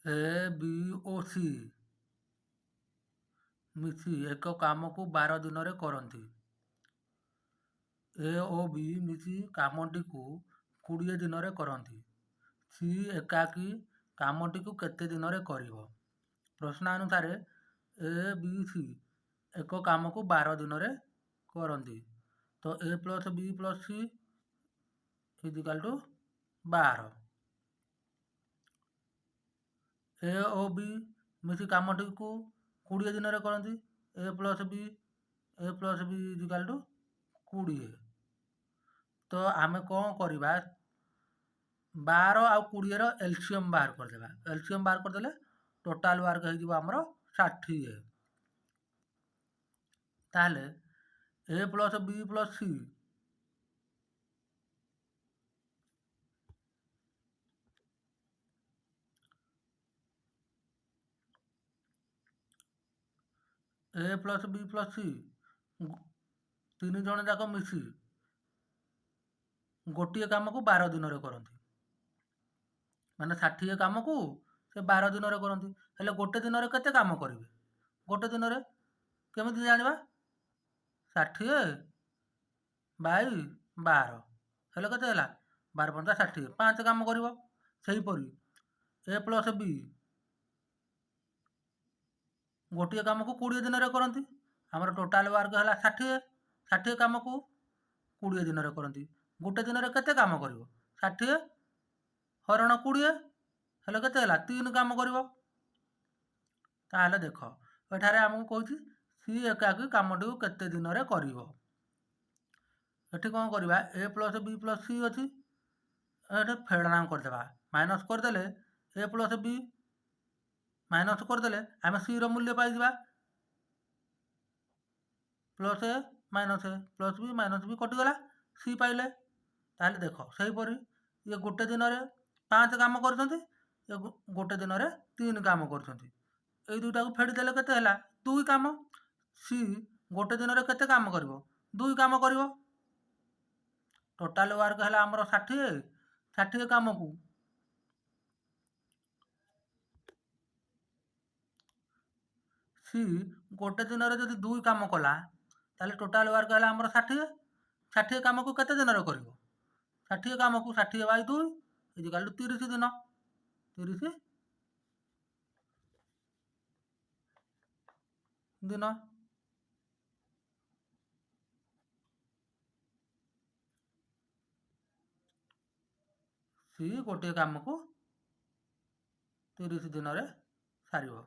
A B O C ମିଶି ଏକ କାମକୁ 12 ଦିନରେ କରନ୍ତି। ଏ ଓ ବି ମିଶି କାମଟିକୁ 20 ଦିନରେ କରନ୍ତି। ସି ଏକାକୀ କାମଟିକୁ କେତେ ଦିନରେ କରିବ? ପ୍ରଶ୍ନାନୁସାରେ ଏ ବି ସି ଏକ କାମକୁ 12 ଦିନରେ କରନ୍ତି। ତ ଏ plus B plus C ଇଜିକାଲ୍ two 12। ଏ ଓ ବି ମିଶି କାମଟିକୁ 20 ଦିନରେ କରନ୍ତି। ଏ ପ୍ଲସ୍ ବି ଇଜିକାଲ୍ ଟୁ 20। ତ ଆମେ କ'ଣ କରିବା, 12 ଆଉ 20ର ଏଲସିୟମ୍ ବାହାର କରିଦେବା। ଏଲସିୟମ୍ ବାହାର କରିଦେଲେ ଟୋଟାଲ୍ ୱାର୍କ ହେଇଯିବ ଆମର 60। ତାହେଲେ A plus B plus C A plus B plus C 3 ଜଣ ଯାକ ମିଶି ଗୋଟିଏ କାମକୁ 12 ଦିନରେ କରନ୍ତି। ମାନେ 60 କାମକୁ ସେ 12 ଦିନରେ କରନ୍ତି। ହେଲେ ଗୋଟେ ଦିନରେ କେତେ କାମ କରିବେ? ଗୋଟେ ଦିନରେ କେମିତି ଜାଣିବା? 60 ବାଇ 12 ହେଲେ କେତେ ହେଲା? 12 ପଞ୍ଚା 60, 5 କାମ କରିବ। ସେହିପରି ଏ ପ୍ଲସ୍ ବି ଗୋଟିଏ କାମକୁ 20 ଦିନରେ କରନ୍ତି। ଆମର ଟୋଟାଲ୍ ୱାର୍କ ହେଲା 60। 60 କାମକୁ 20 ଦିନରେ କରନ୍ତି। ଗୋଟେ ଦିନରେ କେତେ କାମ କରିବ? 60 ହରଣ 20 ହେଲେ କେତେ ହେଲା? 3 କାମ କରିବ। ତାହେଲେ ଦେଖ, ଏଠାରେ ଆମକୁ କହୁଛି ସି ଏକାକୀ କାମଟିକୁ କେତେ ଦିନରେ କରିବ। ଏଠି କ'ଣ କରିବା? ଏ ପ୍ଲସ୍ ବି ପ୍ଲସ୍ ସି ଅଛି, ଏଠି ଫେଡ଼ଣା କରିଦେବା। ମାଇନସ୍ କରିଦେଲେ ଏ ପ୍ଲସ୍ ବି ମାଇନସ୍ କରିଦେଲେ ଆମେ ସିର ମୂଲ୍ୟ ପାଇଯିବା। ପ୍ଲସ୍ ଏ ପ୍ଲସ୍ ବି ମାଇନସ୍ ବି କଟିଗଲା, ସି ପାଇଲେ। ତାହେଲେ ଦେଖ, ସେହିପରି ଇଏ ଗୋଟେ ଦିନରେ 5 କାମ କରୁଛନ୍ତି, ଇଏ ଗୋଟେ ଦିନରେ 3 କାମ କରୁଛନ୍ତି। ଏଇ ଦୁଇଟାକୁ ଫେଡ଼ିଦେଲେ କେତେ ହେଲା? 2 କାମ। ସି ଗୋଟେ ଦିନରେ କେତେ କାମ କରିବ? 2 କାମ କରିବ। ଟୋଟାଲ୍ ୱାର୍କ ହେଲା ଆମର 60। 60 କାମକୁ ସି ଗୋଟେ ଦିନରେ ଯଦି 2 କାମ କଲା, ତାହେଲେ ଟୋଟାଲ୍ ୱାର୍କ ହେଲା ଆମର 60। 60 କାମକୁ କେତେ ଦିନରେ କରିବ? 60 କାମକୁ 60 ବାଇ 2 ଇଜିକାଲ୍ ଟୁ 30 ଦିନ। 30 ଦିନ। ସି ଗୋଟିଏ କାମକୁ 30 ଦିନରେ ସାରିବ।